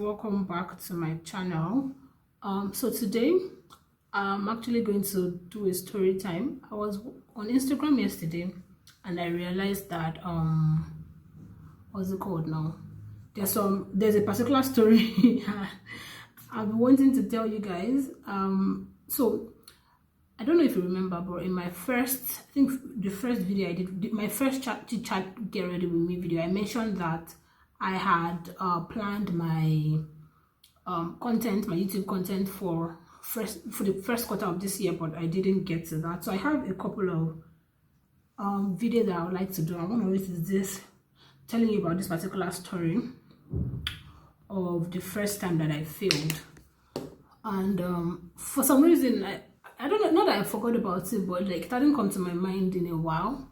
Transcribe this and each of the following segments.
welcome back to my channel. So today I'm actually going to do a story time. I was on Instagram yesterday and I realized that what's it called now, there's a particular story I've been wanting to tell you guys. So I don't know if you remember, but in my first, I think the first video I did, my first chat get ready with me video, I mentioned that I had planned my content, my YouTube content for the first quarter of this year, but I didn't get to that. So I have a couple of videos that I would like to do, and one of it is this, telling you about this particular story of the first time that I failed. And for some reason, I don't know, not that I forgot about it, but like it hadn't come to my mind in a while.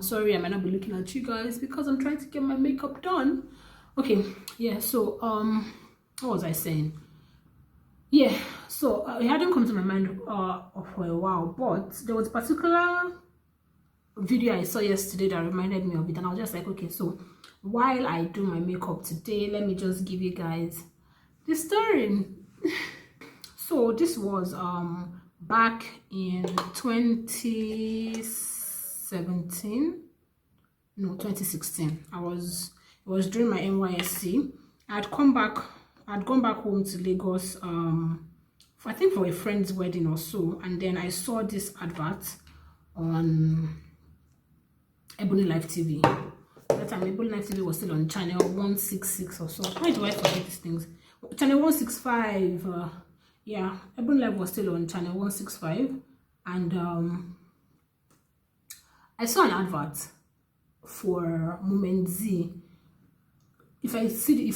Sorry, I might not be looking at you guys because I'm trying to get my makeup done. Okay, yeah, so what was I saying? Yeah, so it hadn't come to my mind for a while, but there was a particular video I saw yesterday that reminded me of it, and I was just like, okay, so while I do my makeup today, let me just give you guys the story. So this was back in 2016. It was during my NYSC. I'd gone back home to Lagos I think for a friend's wedding or so, and then I saw this advert on Ebony Live TV. At that time Ebony Live TV was still on channel 166 or so. Why do I forget these things? Channel 165. Yeah, Ebony Live was still on channel 165, and I saw an advert for Moment Z. If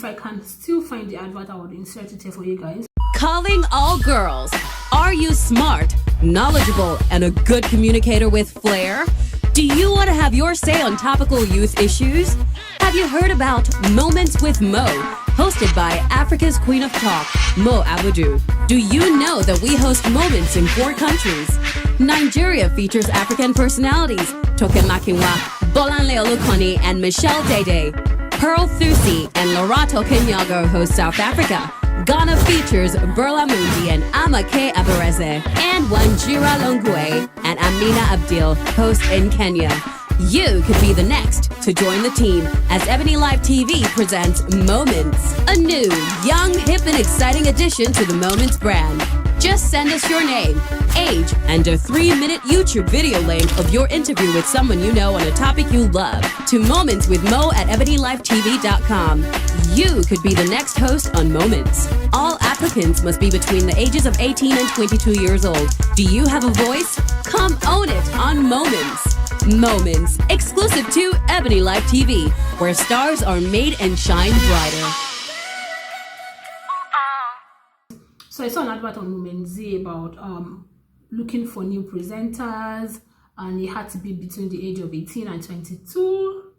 I can still find the advert, I would insert it here for you guys. Calling all girls. Are you smart, knowledgeable, and a good communicator with flair? Do you want to have your say on topical youth issues? Have you heard about Moments with Mo, hosted by Africa's Queen of Talk, Mo Abudu? Do you know that we host Moments in 4 countries? Nigeria features African personalities, Toke Makinwa, Bolanle Olukoni, and Michelle Dede. Pearl Thusi and Lorato Kenyago host South Africa. Ghana features Berla Mundi and Amake Abareze. And Wanjira Longwe and Amina Abdil host in Kenya. You could be the next to join the team as Ebony Live TV presents Moments, a new, young, hip, and exciting addition to the Moments brand. Just send us your name, age, and a 3-minute YouTube video link of your interview with someone you know on a topic you love to momentswithmo@ebonylivetv.com. You could be the next host on Moments. All applicants must be between the ages of 18 and 22 years old. Do you have a voice? Come own it on Moments. Moments, exclusive to Ebony Live TV, where stars are made and shine brighter. So I saw an advert on Moment Z about looking for new presenters, and it had to be between the age of 18 and 22,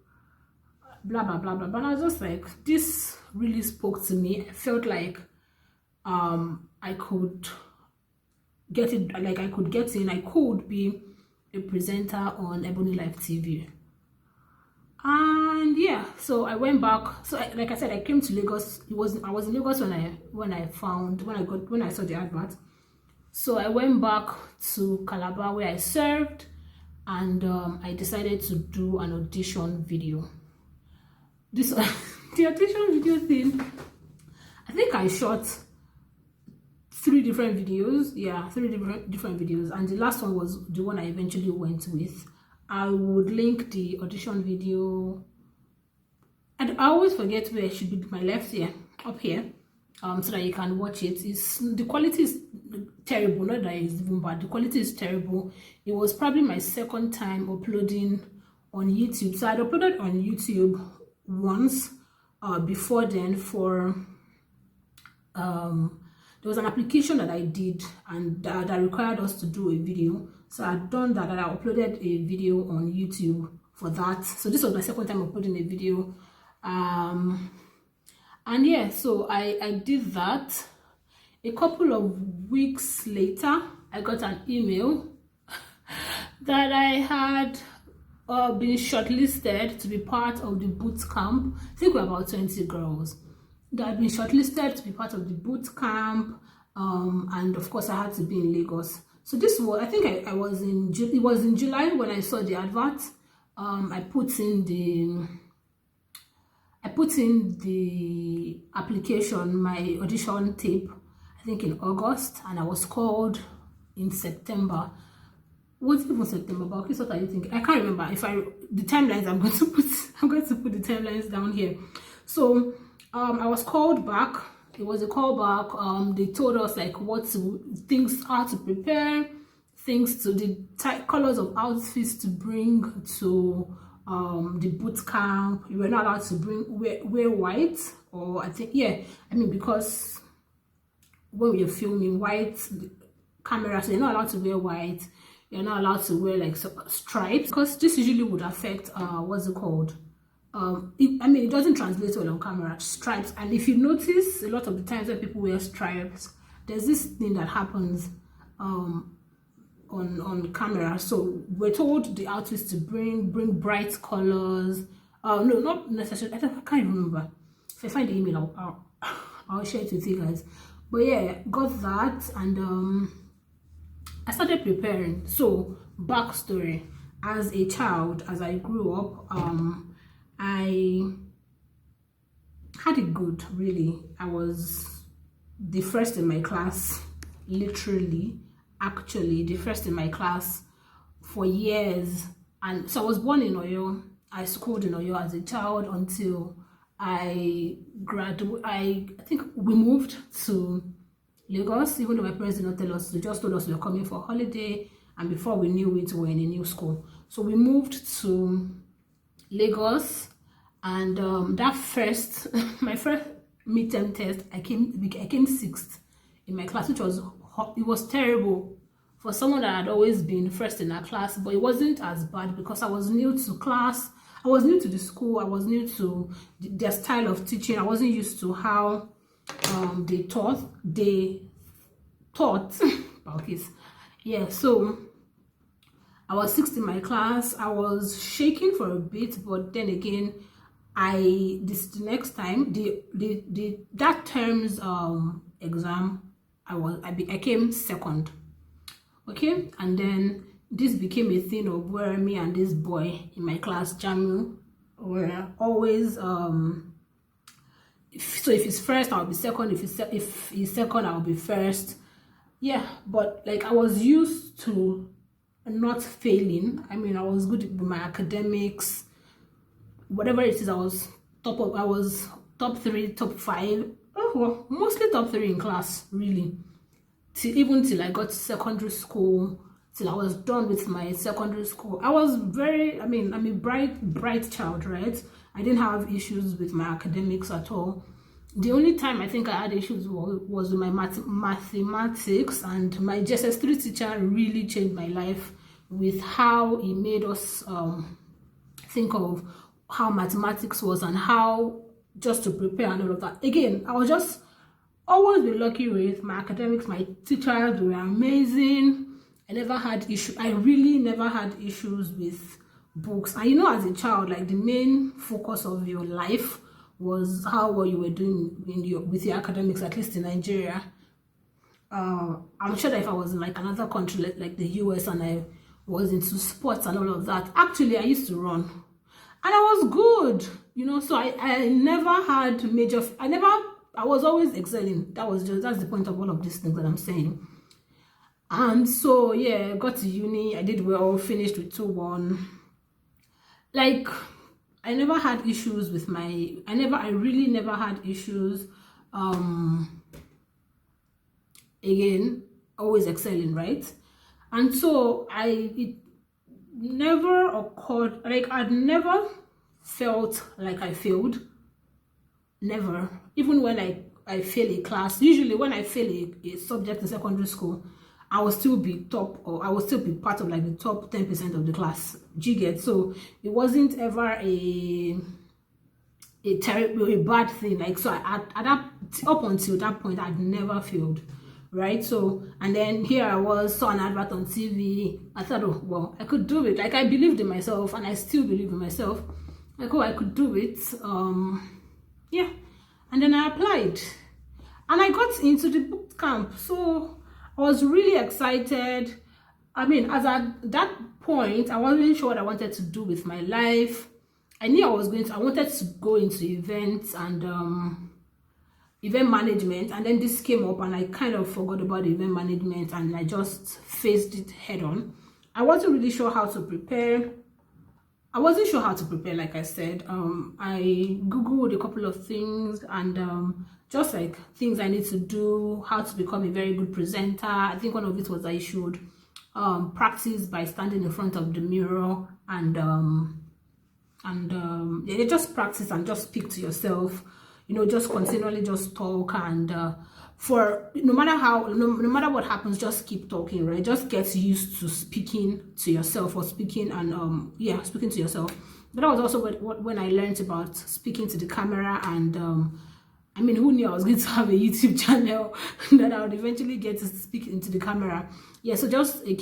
blah blah blah blah blah. And I was just like, this really spoke to me. I felt like I could get it, like I could get in, I could be a presenter on Ebony Live TV. And yeah, so I went back. So like I said, I came to Lagos. I was in Lagos when I saw the advert. So I went back to Calabar where I served, and I decided to do an audition video. The audition video thing, I think I shot 3 different videos. Yeah, 3 different videos, and the last one was the one I eventually went with. I would link the audition video, and I always forget where it should be, my left ear, up here, so that you can watch it. The quality is terrible, not that it's even bad, the quality is terrible. It was probably my second time uploading on YouTube. So I'd uploaded on YouTube once before then for there was an application that I did, and that required us to do a video. So I'd done that, and I uploaded a video on YouTube for that. So this was my second time uploading a video. And yeah, so I did that. A couple of weeks later, I got an email that I had been shortlisted to be part of the boot camp. I think we're about 20 girls. that I'd been shortlisted to be part of the boot camp, and of course I had to be in Lagos. So this was, I think I was in it was in July when I saw the advert. I put in the application, my audition tape, I think in August, and I was called in September. Was it even September? Barlkiss, what are you thinking? I can't remember. The timelines, I'm going to put the timelines down here. So I was called back. It was a call back. They told us like how to prepare, things to the colors of outfits to bring to the boot camp. You were not allowed to wear white, or I think, yeah, I mean, because when you're filming white camera, so you're not allowed to wear white. You're not allowed to wear like stripes, because this usually would affect what's it called, I mean, it doesn't translate well on camera, stripes. And if you notice, a lot of the times when people wear stripes, there's this thing that happens on camera. So we're told the outfits to bring bright colors. No, not necessarily. I can't even remember. If I find the email, I'll share it with you guys. But yeah, got that, and I started preparing. So backstory: as a child, as I grew up, I had it good, really. I was the first in my class, literally, actually the first in my class for years. And so I was born in Oyo. I schooled in Oyo as a child until I graduated. I think we moved to Lagos, even though my parents did not tell us. They just told us we were coming for a holiday, and before we knew it, we were in a new school. So we moved to Lagos, and that first my first midterm test, I came 6th in my class, which was terrible for someone that had always been first in our class. But it wasn't as bad because I was new to class, I was new to the school, I was new to their style of teaching. I wasn't used to how they taught Barlkiss. Yeah, so I was 6th in my class. I was shaking for a bit, but then again, the next time that term's exam, I came 2nd. Okay, and then this became a thing of where me and this boy in my class, Jamu, were always so if he's first, I'll be second. If he's second, I'll be first. Yeah, but like I was used to not failing. I mean, I was good with my academics, whatever it is. I was top 3, top 5. Oh, well, mostly top 3 in class, really. Till I got to secondary school, till I was done with my secondary school. I was I'm a bright child, right? I didn't have issues with my academics at all. The only time I think I had issues was with my mathematics, and my GSS3 teacher really changed my life with how he made us think of how mathematics was and how just to prepare and all of that. Again, I was just always been lucky with my academics. My teachers were amazing. I really never had issues with books. And you know, as a child, like the main focus of your life was how well you were doing with your academics, at least in Nigeria. I'm sure that if I was in like another country like the US and I was into sports and all of that, actually I used to run and I was good, you know. So I never had I was always excelling. That's the point of all of these things that I'm saying. And so yeah, got to uni, I did well, finished with 2-1. Like I never had issues with I really never had issues. Again, always excelling, right? And so it never occurred, like I'd never felt like I failed. Never. Even when I fail a class, usually when I fail a subject in secondary school, I will still be top, or I will still be part of like the top 10% of the class. Do you get? So it wasn't ever a bad thing. Like, so up until that point, I'd never failed, right? So, and then here I was, saw an advert on TV. I thought, oh well, I could do it. Like I believed in myself, and I still believe in myself. Like, oh, I could do it. Yeah. and then I applied and I got into the boot camp. So I was really excited. I mean, as at that point, I wasn't sure what I wanted to do with my life. I knew I wanted to go into events and event management, and then this came up and I kind of forgot about the event management and I just faced it head on. I wasn't really sure how to prepare. Like I said. I googled a couple of things and just like things I need to do, how to become a very good presenter. I think one of it was I should practice by standing in front of the mirror and yeah, just practice and just speak to yourself, you know, just continually just talk, and for no matter what happens, just keep talking, right? Just get used to speaking to yourself, or speaking and speaking to yourself. But that was also when I learned about speaking to the camera, and I mean, who knew I was going to have a YouTube channel that I would eventually get to speak into the camera. Yeah, so just a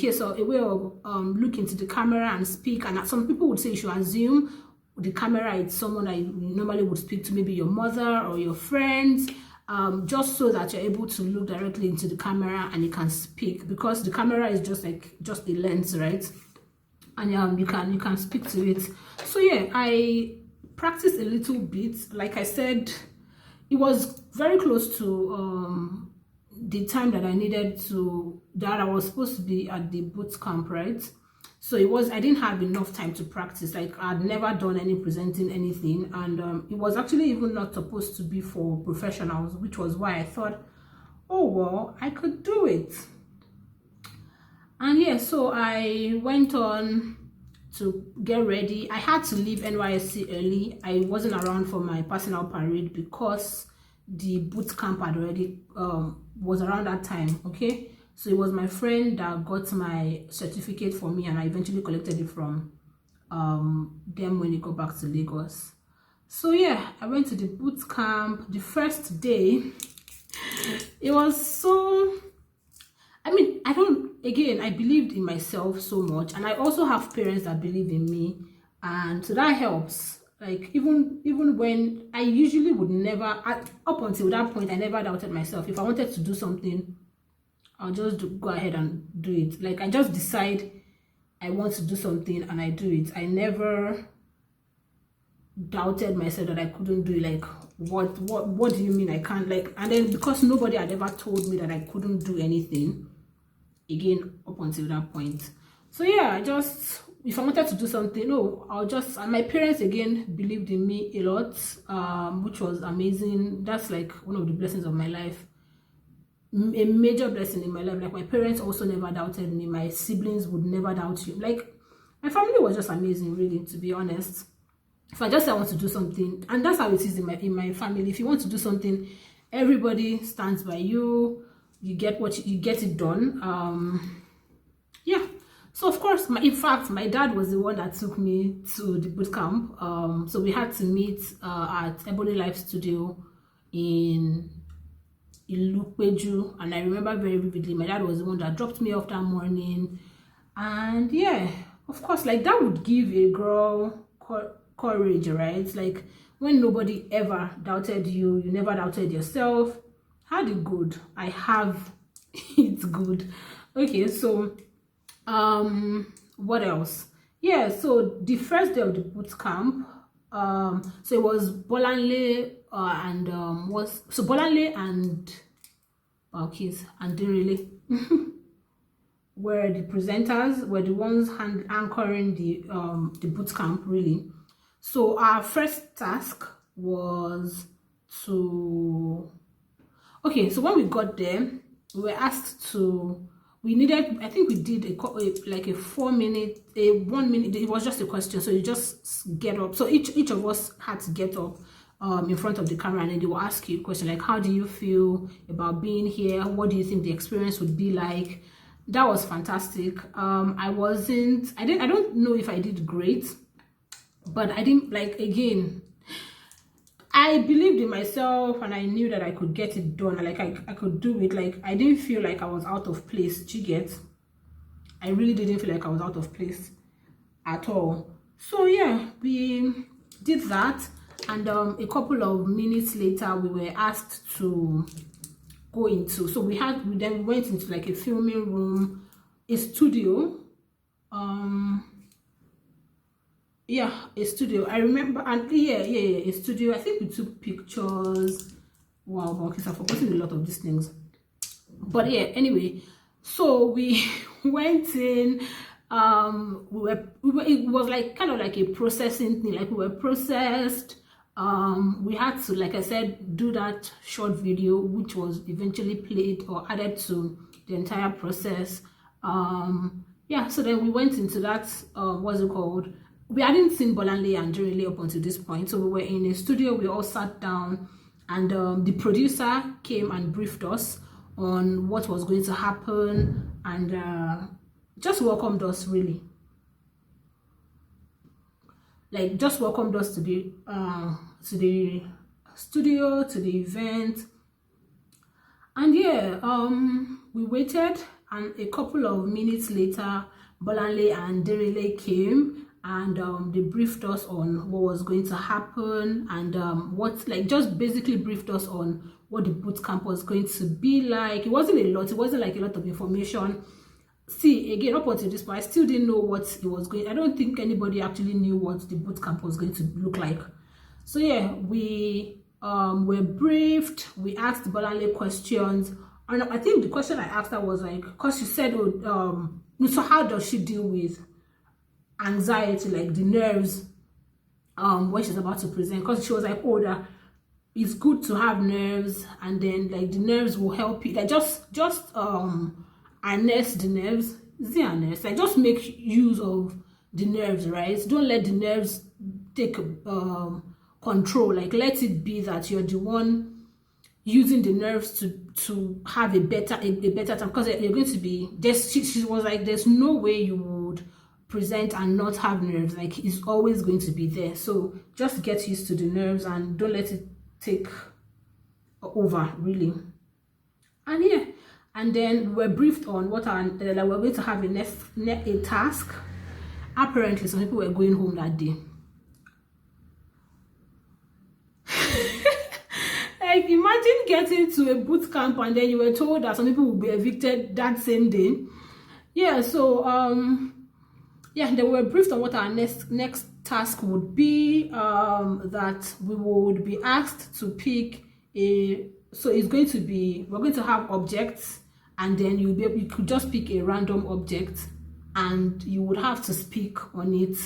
way of look into the camera and speak. And some people would say you should assume the camera is someone I normally would speak to, maybe your mother or your friends, just so that you're able to look directly into the camera and you can speak, because the camera is just a lens, right? And you can speak to it. So yeah, I practiced a little bit. Like I said, it was very close to the time that I was supposed to be at the boot camp, right? So I didn't have enough time to practice. Like, I'd never done any presenting anything, and it was actually even not supposed to be for professionals, which was why I thought, oh well, I could do it. And yeah, so I went on to get ready. I had to leave NYSC early. I wasn't around for my personal parade because the boot camp had already was around that time. Okay, so it was my friend that got my certificate for me, and I eventually collected it from them when they got back to Lagos. So yeah, I went to the boot camp. The first day, it was so, I mean, I believed in myself so much, and I also have parents that believe in me, and so that helps. Like, even when I usually would never, up until that point, I never doubted myself. If I wanted to do something, I'll just go ahead and do it. Like, I just decide I want to do something and I do it. I never doubted myself that I couldn't do it. Like, what do you mean I can't? Like, and then because nobody had ever told me that I couldn't do anything, again, up until that point. So yeah, if I wanted to do something, and my parents again believed in me a lot, which was amazing. That's like one of the blessings of my life, a major blessing in my life. Like, my parents also never doubted me. My siblings would never doubt you. Like, my family was just amazing, really, to be honest. If I just say I want to do something, and that's how it is in my family. If you want to do something, everybody stands by you. You get it done. Yeah. So of course, in fact, my dad was the one that took me to the boot camp. So we had to meet at Ebony Life Studio in Ilupeju, and I remember very vividly. My dad was the one that dropped me off that morning, and yeah, of course, like, that would give a girl courage, right? Like, when nobody ever doubted you, you never doubted yourself. Had it good. I have it good. Okay, so what else? Yeah, so the first day of the boot camp, so it was Bolanle Bolanle and Barlkiss and Dinrile were the presenters, were the ones anchoring the boot camp, really. So our first task was to, okay, so when we got there, we were asked to, I think we did like a 1 minute, it was just a question. So you just get up. So each of us had to get up in front of the camera, and then they will ask you a question like, how do you feel about being here? What do you think the experience would be like? That was fantastic. I don't know if I did great, but I didn't, like, again, I believed in myself and I knew that I could get it done. Like, I could do it. Like, I didn't feel like I was out of place. Do you get? I really didn't feel like I was out of place at all. So yeah, we did that, And a couple of minutes later we were asked to go into, so we then went into like a filming room, a studio, yeah, a studio, I remember. And yeah, a studio. I think we took pictures. Wow, Barlkiss, I've forgotten a lot of these things, but yeah, anyway, so we went in. It was like kind of like a processing thing, like we were processed. We had to, like I said, do that short video which was eventually played or added to the entire process. Yeah, so then we went into that, what's it called, we hadn't seen Bolanle and Jerele up until this point, so we were in a studio. We all sat down, and the producer came and briefed us on what was going to happen, and just welcomed us, really, like just welcomed us to the studio, to the event. And yeah, we waited, and a couple of minutes later Bolanle and Jerele came, and they briefed us on what was going to happen, and what, like, just basically briefed us on what the boot camp was going to be like. It wasn't a lot, it wasn't like a lot of information. See, again, up until this point, I still didn't know what it was going. I don't think anybody actually knew what the boot camp was going to look like. So yeah, we were briefed. We asked Bolanle questions, and I think the question I asked her was like, because she said, oh, so how does she deal with anxiety, like the nerves, when she's about to present? Because she was like, oh, that it's good to have nerves, and then like the nerves will help you, like just harness the nerves. Harness, like just make use of the nerves, right? Don't let the nerves take control. Like, let it be that you're the one using the nerves to have a better time, because you're going to be this. She was like, there's no way you would present and not have nerves. Like, it's always going to be there, so just get used to the nerves and don't let it take over, really. And yeah, and then we were briefed on what our, like, we're going to have a task. Apparently some people were going home that day. Like, imagine getting to a boot camp and then you were told that some people will be evicted that same day. Yeah, so yeah, they were briefed on what our next task would be, that we would be asked to pick a, so it's going to be, we're going to have objects, and then you could just pick a random object and you would have to speak on it.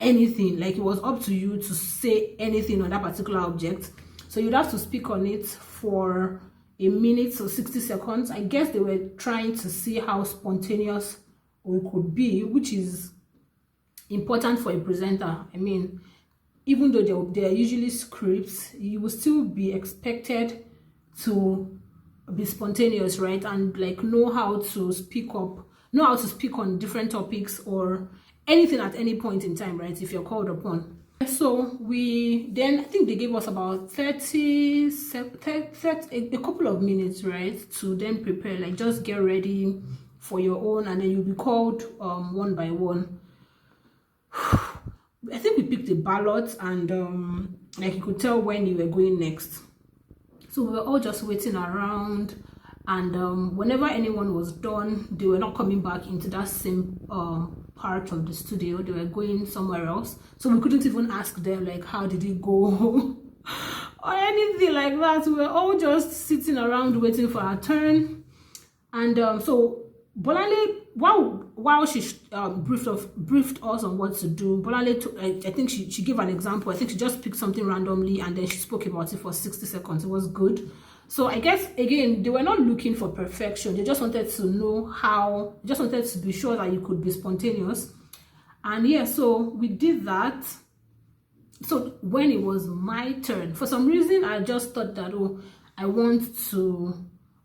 Anything, like, it was up to you to say anything on that particular object. So you'd have to speak on it for a minute or 60 seconds. I guess they were trying to see how spontaneous we could be, which is important for a presenter. I mean, even though there are usually scripts, you will still be expected to be spontaneous, right? And like know how to speak up, know how to speak on different topics or anything at any point in time, right, if you're called upon. So we then, I think they gave us about 30 a couple of minutes, right, to then prepare, like just get ready for your own, and then you'll be called one by one. I think we picked the ballots, and like you could tell when you were going next. So we were all just waiting around, and whenever anyone was done, they were not coming back into that same part of the studio. They were going somewhere else, so we couldn't even ask them like, how did it go or anything like that. We were all just sitting around waiting for our turn. And so Bolanle, while she briefed us on what to do, Bolanle I think she gave an example. I think she just picked something randomly and then she spoke about it for 60 seconds. It was good. So I guess, again, they were not looking for perfection. They just wanted to know how, just wanted to be sure that you could be spontaneous. And yeah, so we did that. So when it was my turn, for some reason, I just thought that, oh, I want to,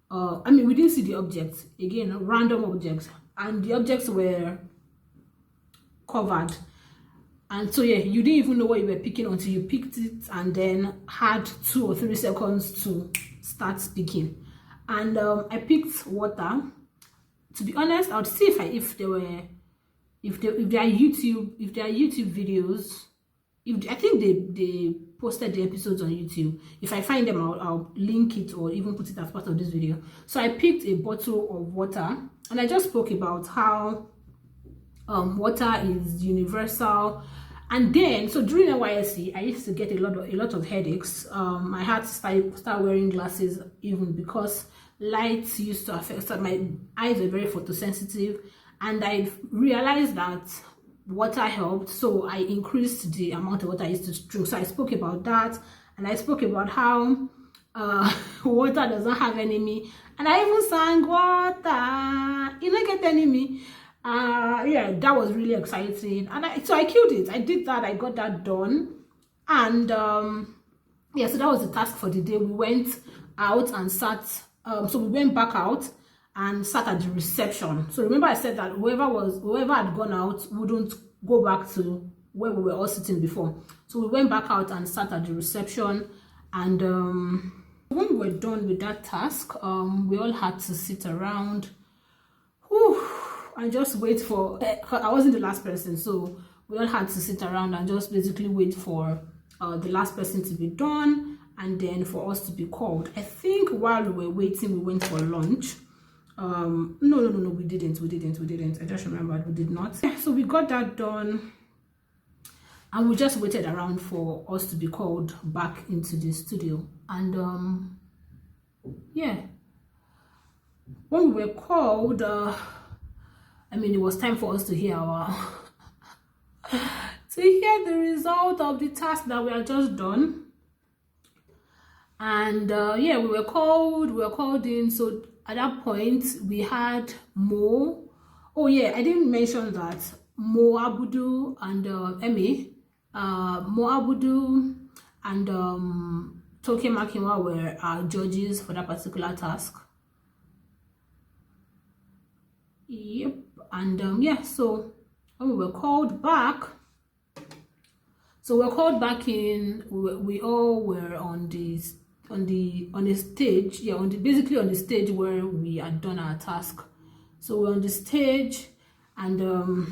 I mean, we didn't see the objects, again, random objects, and the objects were covered. And so yeah, you didn't even know what you were picking until you picked it and then had 2 or 3 seconds to start speaking. And I picked water. To be honest, I would see if there are YouTube videos if I think they posted the episodes on YouTube. If I find them, I'll link it or even put it as part of this video. So I picked a bottle of water, and I just spoke about how water is universal. And then, so during NYSC, I used to get a lot of headaches. I had to start wearing glasses, even because lights used to affect. So my eyes are very photosensitive, and I realized that water helped, so I increased the amount of water I used to drink. So I spoke about that, and I spoke about how water doesn't have enemy, and I even sang water, you don't get enemy. Yeah, that was really exciting, and so I killed it. I did that, I got that done, and yeah, so that was the task for the day. We went out and sat, so we went back out and sat at the reception. So remember I said that whoever had gone out wouldn't go back to where we were all sitting before. So we went back out and sat at the reception, and when we were done with that task, we all had to sit around and just wait for, I wasn't the last person, so we all had to sit around and just basically wait for the last person to be done, and then for us to be called. I think while we were waiting, we went for lunch. No, we didn't. I just remembered we did not. Yeah, so we got that done, and we just waited around for us to be called back into the studio. And yeah, when we were called, I mean, it was time for us to hear the result of the task that we had just done. And yeah, we were called in. So at that point, we had Mo. Oh yeah, I didn't mention that Mo Abudu and Emmy, Mo Abudu and Toke Makinwa were our judges for that particular task. Yep. And yeah, so when we were called back, in, we all were on the stage, yeah, basically on the stage where we had done our task. So we're on the stage, and and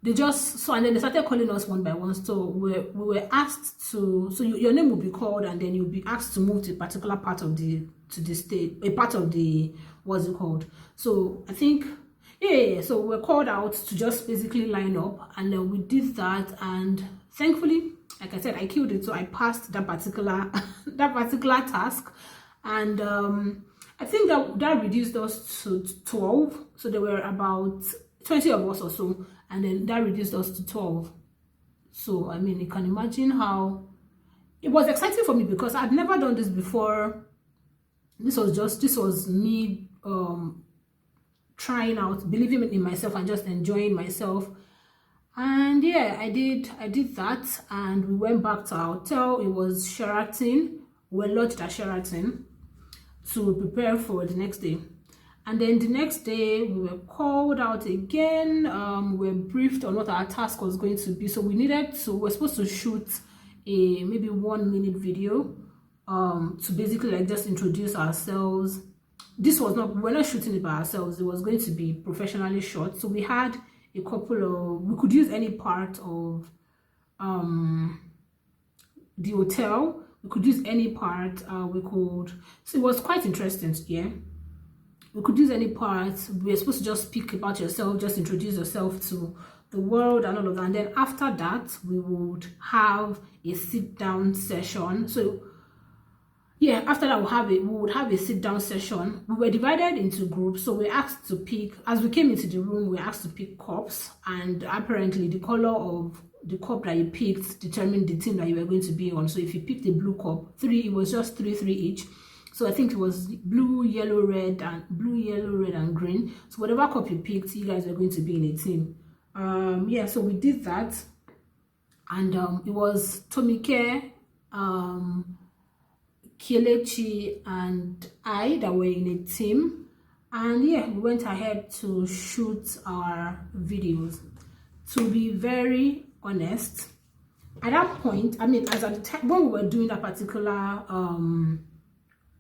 then they started calling us one by one. So we were asked to, so your name will be called, and then you'll be asked to move to a particular part of the stage, a part of the, what's it called? So I think, yeah, so we're called out to just basically line up, and then we did that, and thankfully, like I said, I killed it. So I passed that particular task, and I think that reduced us to 12. So there were about 20 of us or so, and then that reduced us to 12. So I mean, you can imagine how it was exciting for me, because I'd never done this before. This was me trying out, believing in myself, and just enjoying myself. And yeah, I did that, and we went back to our hotel. It was Sheraton. We lodged at Sheraton to prepare for the next day. And then the next day, we were called out again. We were briefed on what our task was going to be. So we're supposed to shoot a maybe 1 minute video to basically like just introduce ourselves. We're not shooting it by ourselves. It was going to be professionally shot. So we had a couple of, we could use any part of the hotel. We could use any part. So it was quite interesting. Yeah, we could use any part. We were supposed to just speak about yourself, just introduce yourself to the world and all of that. And then after that, we would have a sit down session. So yeah, after that we would have a sit down session. We were divided into groups, so we asked to pick, as we came into the room, we asked to pick cups, and apparently the color of the cup that you picked determined the team that you were going to be on. So if you picked a blue cup, it was just three each. So I think it was blue, yellow, red, and green. So whatever cup you picked, you guys were going to be in a team. Yeah, so we did that, and it was Tomike, Kelechi, and I that were in a team. And yeah, we went ahead to shoot our videos. To be very honest, at that point, I mean, as at the time when we were doing that particular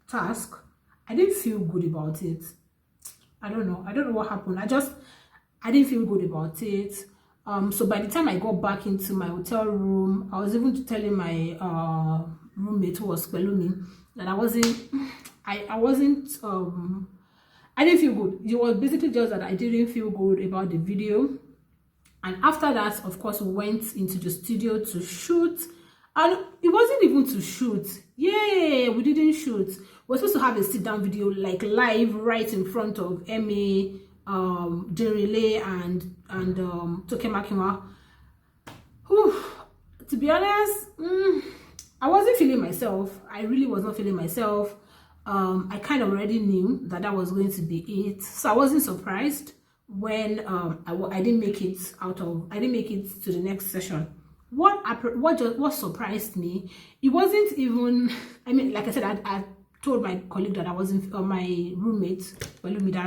task, I didn't feel good about it. I don't know what happened. I didn't feel good about it. So by the time I got back into my hotel room, I was even telling my roommate, who was Pelumi, that I wasn't I didn't feel good. It was basically just that I didn't feel good about the video. And after that, of course, we went into the studio to shoot. And it wasn't even to shoot. Yeah, we didn't shoot. We're supposed to have a sit-down video, like live, right in front of Emmy, Jerile, and Toke Makinwa. To be honest, I wasn't feeling myself. I really was not feeling myself. I kind of already knew that that was going to be it, so I wasn't surprised when I didn't make it to the next session. What surprised me, it wasn't even, I mean, like I said, I told my colleague that I wasn't, my roommate Balumi, that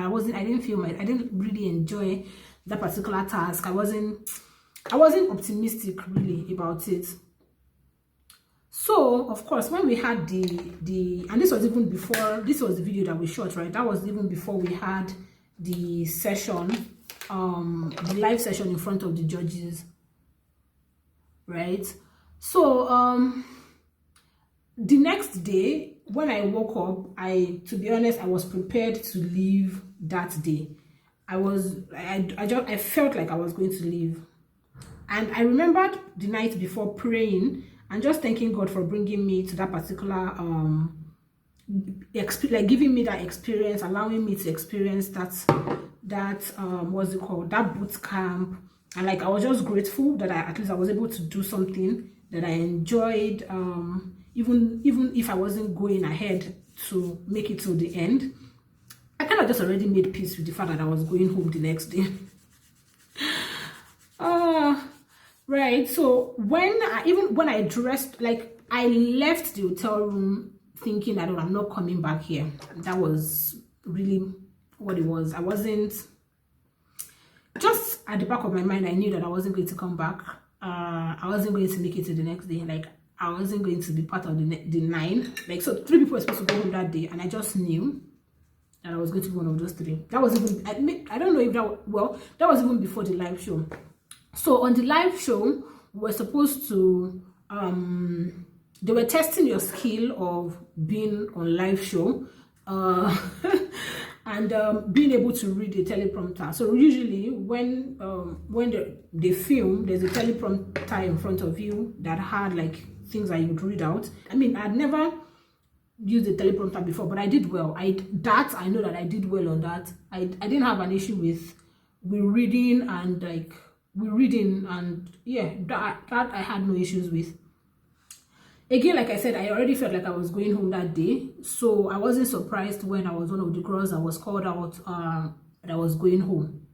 I didn't really enjoy that particular task. I wasn't optimistic really about it. So of course, when we had the and this was even before, this was the video that we shot, right? That was even before we had the session, the live session in front of the judges, right? So the next day when I woke up, to be honest, I was prepared to leave that day. I felt like I was going to leave. And I remembered the night before praying and just thanking God for bringing me to that particular like giving me that experience, allowing me to experience that what's it called, that boot camp. And like, I was just grateful that at least I was able to do something that I enjoyed, even if I wasn't going ahead to make it to the end. I kind of just already made peace with the fact that I was going home the next day. Right. So when I dressed, like, I left the hotel room thinking that, oh, I'm not coming back here. That was really what it was. I wasn't, just at the back of my mind, I knew that I wasn't going to come back. I wasn't going to make it to the next day. Like, I wasn't going to be part of the 9. Like, so 3 people were supposed to go home that day, and I just knew that I was going to be one of those 3. That was even, I don't know if that was even before the live show. So on the live show, we were supposed to, they were testing your skill of being on live show, and being able to read a teleprompter. So usually when they film, there's a teleprompter in front of you that had like things that you'd read out. I mean, I'd never used a teleprompter before, but I did well. I know that I did well on that. I didn't have an issue with reading and yeah, that I had no issues with. Again, like I said, I already felt like I was going home that day, so I wasn't surprised when I was one of the girls that was called out that I was going home.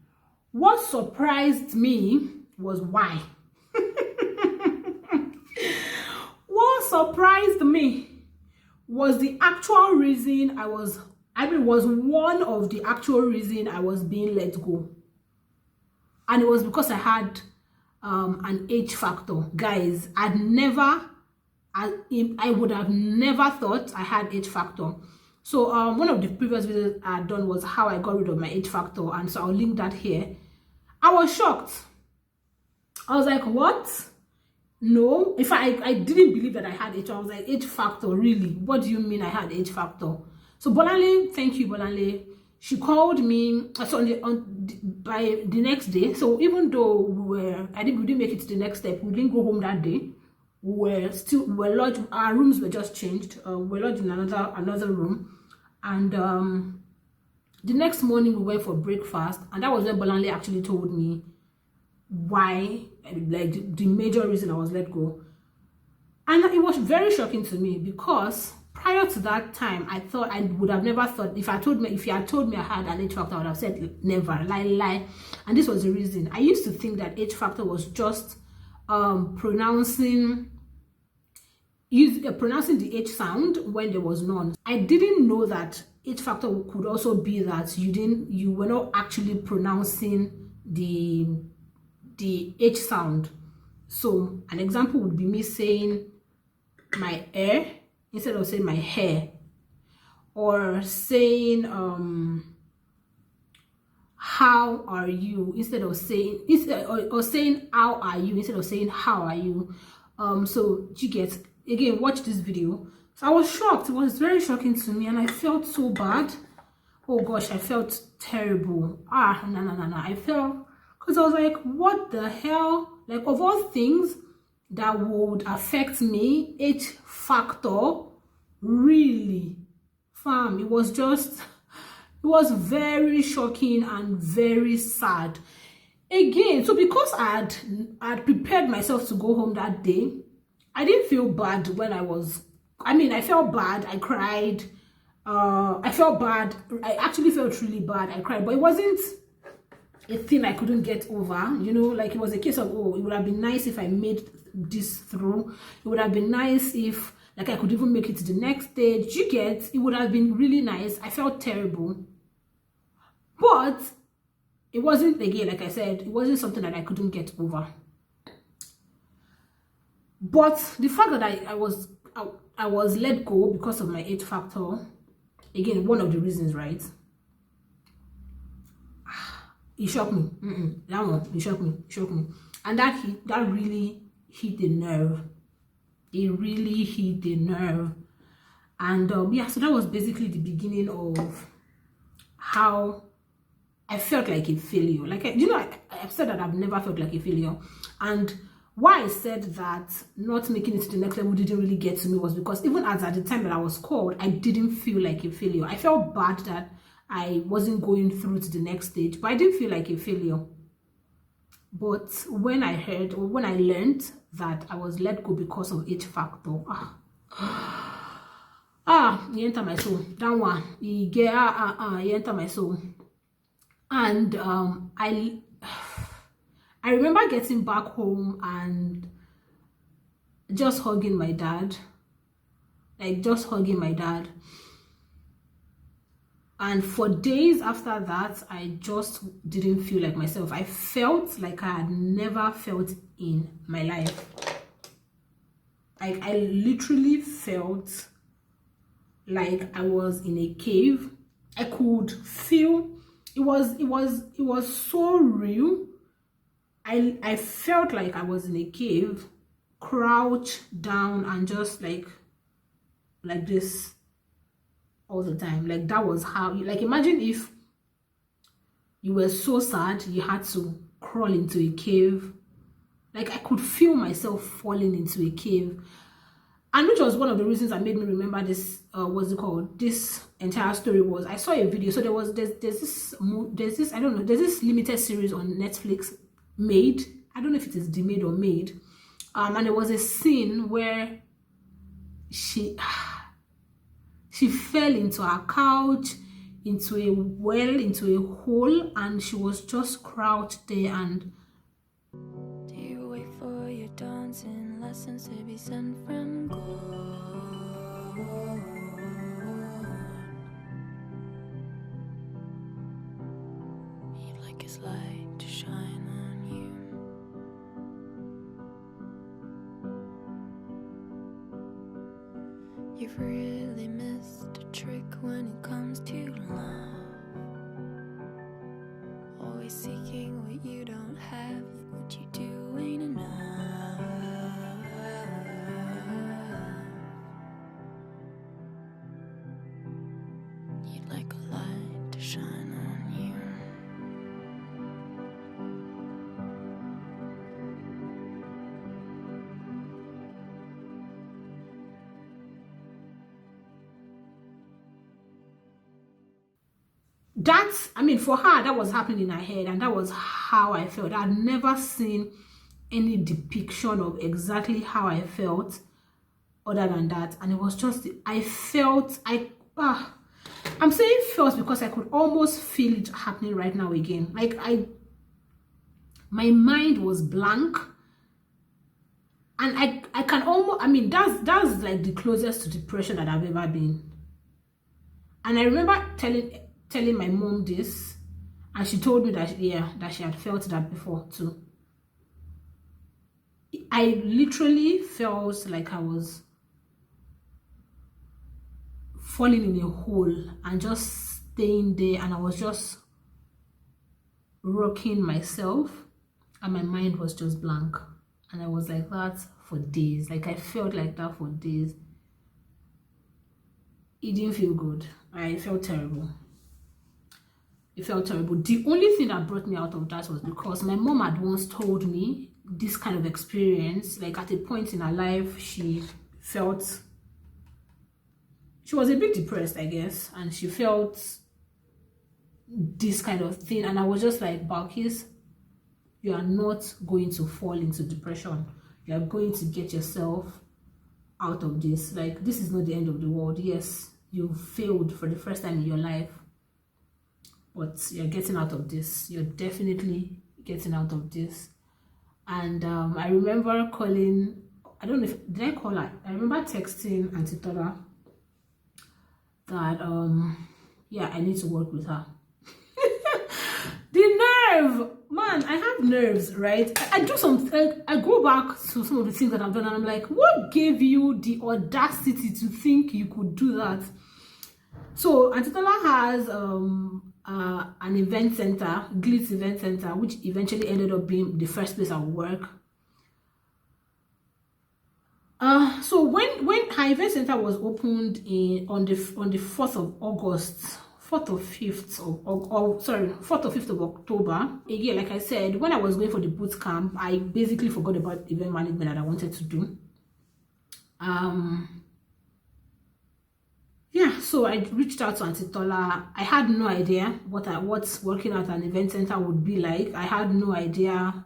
What surprised me was why. What surprised me was the actual reason was one of the actual reason I was being let go. And it was because I had an H factor. Guys, I would have never thought I had H factor. So one of the previous videos I had done was how I got rid of my H factor, and so I'll link that here. I was shocked. I was like, what? No, if I didn't believe that I had H. I was like, H factor, really? What do you mean I had H factor? So Bolanle, thank you, Bolanle. She called me by the next day. So even though we didn't make it to the next step, we didn't go home that day. We were lodged. Our rooms were just changed. We were lodged in another room, and the next morning we went for breakfast, and that was when Bolanle actually told me why, like the major reason I was let go. And it was very shocking to me, because prior to that time, I thought I would have never thought, if you had told me I had an H factor, I would have said never, lie. And this was the reason. I used to think that H factor was just pronouncing the H sound when there was none. I didn't know that H factor could also be that you were not actually pronouncing the H sound. So an example would be me saying my air instead of saying my hair, or saying how are you instead of saying or saying how are you instead of saying how are you. So you get, again, watch this video. So I was shocked. It was very shocking to me, and I felt so bad. Oh gosh, I felt terrible. No. I felt, because I was like, what the hell? Like, of all things that would affect me, H factor, really, fam, it was just, it was very shocking and very sad. Again, so because I'd prepared myself to go home that day, I didn't feel bad when I felt bad, I cried. I felt bad. I actually felt really bad. I cried, but it wasn't a thing I couldn't get over. You know, like, it was a case of, oh, it would have been nice if I made this through. It would have been nice if, like, I could even make it to the next stage. You get, it would have been really nice. I felt terrible, but it wasn't, again, like I said, it wasn't something that I couldn't get over. But the fact that I was let go because of my age factor, again, one of the reasons, right? It shocked me. That one, it shocked me. And that really hit the nerve. It really hit the nerve. And yeah, so that was basically the beginning of how I felt like a failure. Like, I've said that I've never felt like a failure. And why I said that not making it to the next level didn't really get to me was because even at the time that I was called, I didn't feel like a failure. I felt bad that I wasn't going through to the next stage, but I didn't feel like a failure. But when I heard, or when I learned that I was let go because of H factor, he entered my soul. That one, he entered my soul. And I remember getting back home and just hugging my dad. Like, just hugging my dad. And for days after that, I just didn't feel like myself. I felt like I had never felt in my life. Like, I literally felt like I was in a cave. I could feel, it was so real. I felt like I was in a cave, crouched down and just like this all the time. Like, that was how, like, imagine if you were so sad you had to crawl into a cave. Like, I could feel myself falling into a cave. And which was one of the reasons that made me remember this, what's it called, this entire story was, I saw a video. So there's this, I don't know, there's this limited series on Netflix, Maid. I don't know if it is the Maid or Maid. And there was a scene where she fell into a couch, into a well, into a hole, and she was just crouched there. And do you wait for your dancing lessons to be sent from God? You'd like his light to shine on you. You've really missed a trick when it comes to love. Always seeking what you don't have, what you do ain't enough. You'd like a light to shine on you. that's, I mean, for her, that was happening in her head, and that was how I felt. I'd never seen any depiction of exactly how I felt other than that. And it was just, I felt, I'm saying felt because I could almost feel it happening right now again. Like, my mind was blank, and I can almost, I mean, that's like the closest to depression that I've ever been. And I remember telling my mom this, and she told me that, yeah, that she had felt that before too. I literally felt like I was falling in a hole and just staying there, and I was just rocking myself, and my mind was just blank. And I was like that for days. Like, I felt like that for days. It didn't feel good. I felt terrible. It felt terrible. The only thing that brought me out of that was because my mom had once told me this kind of experience. Like, at a point in her life, she was a bit depressed, I guess, and she felt this kind of thing. And I was just like, Barlkiss, you are not going to fall into depression. You are going to get yourself out of this. Like, this is not the end of the world. Yes, you failed for the first time in your life, but you're getting out of this. You're definitely getting out of this. And I remember calling, I don't know if, did I call her? I remember texting Auntie Tola that, yeah, I need to work with her. The nerve! Man, I have nerves, right? I do something, I go back to some of the things that I've done, and I'm like, what gave you the audacity to think you could do that? So Auntie Tola has an event center, Glitz Event Center, which eventually ended up being the first place I would work. So when her event center was opened on the 4th of August, 4th or 5th of, sorry, 4th or 5th of October, again, like I said, when I was going for the boot camp, I basically forgot about event management that I wanted to do. Yeah, so I reached out to Auntie Tola. I had no idea what working at an event center would be like. I had no idea.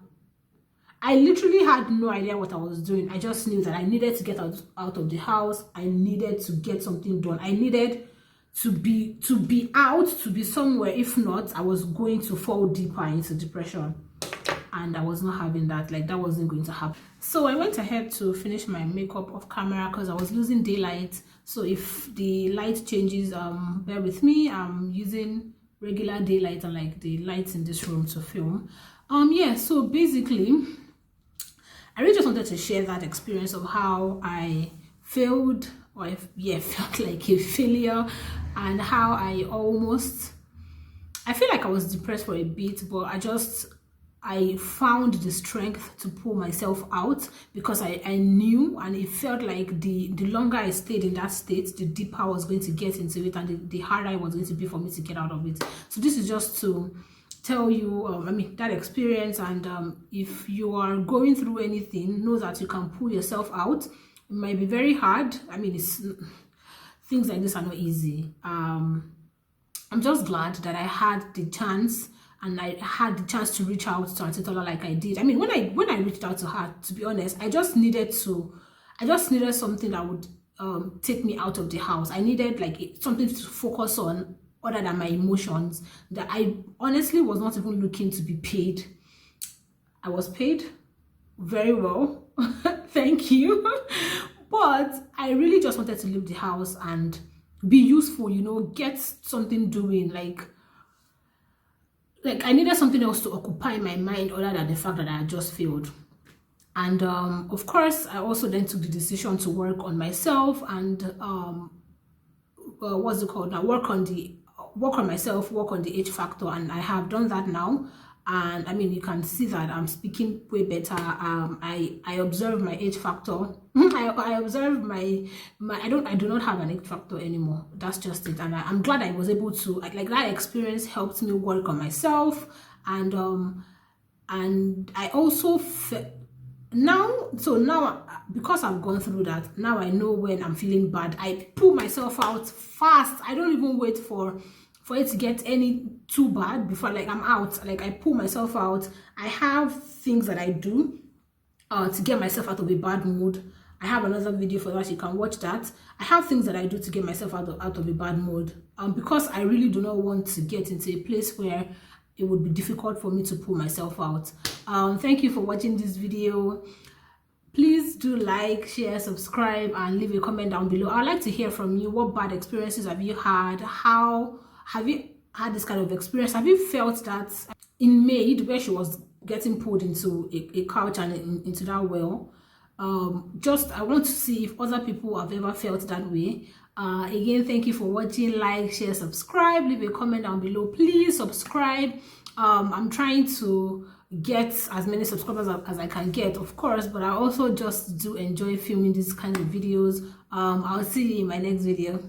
I literally had no idea what I was doing. I just knew that I needed to get out of the house. I needed to get something done. I needed to be out, to be somewhere. If not, I was going to fall deeper into depression. And I was not having that. Like, that wasn't going to happen. So I went ahead to finish my makeup off camera because I was losing daylight. So if the light changes, bear with me. I'm using regular daylight and like the lights in this room to film. Yeah, so basically I really just wanted to share that experience of how I failed, or felt like a failure, and how I feel like I was depressed for a bit, but I found the strength to pull myself out, because I knew, and it felt like the longer I stayed in that state, the deeper I was going to get into it, and the harder it was going to be for me to get out of it. So this is just to tell you, that experience, and if you are going through anything, know that you can pull yourself out. It might be very hard. Things like this are not easy. I'm just glad that I had the chance, and I had the chance to reach out to Auntie Tola like I did. When I reached out to her, to be honest, I just needed something that would take me out of the house. I needed like something to focus on other than my emotions, that I honestly was not even looking to be paid. I was paid very well. Thank you. But I really just wanted to leave the house and be useful, get something doing. Like I needed something else to occupy my mind other than the fact that I had just failed. And of course, I also then took the decision to work on myself and what's it called now? Work on myself, work on the H factor, and I have done that now. And you can see that I'm speaking way better. I observe my H factor. I observe my I do not have an H factor anymore. That's just it. And I'm glad I was able to, like that experience helped me work on myself. And I also now because I've gone through that, now I know when I'm feeling bad, I pull myself out fast. I don't even wait for it to get any too bad before I'm out. Like, I pull myself out. I have things that I do to get myself out of a bad mood. I have another video for that, you can watch that. I have things that I do to get myself out of a bad mood, because I really do not want to get into a place where it would be difficult for me to pull myself out. Thank you for watching this video. Please do like, share, subscribe, and leave a comment down below. I'd like to hear from you. What bad experiences have you had? How have you had this kind of experience? Have you felt that in Maid, where she was getting pulled into a couch and into that well, just I want to see if other people have ever felt that way. Again, thank you for watching. Like, share, subscribe, leave a comment down below. Please subscribe. I'm trying to get as many subscribers as I can get, of course, but I also just do enjoy filming these kinds of videos. I'll see you in my next video.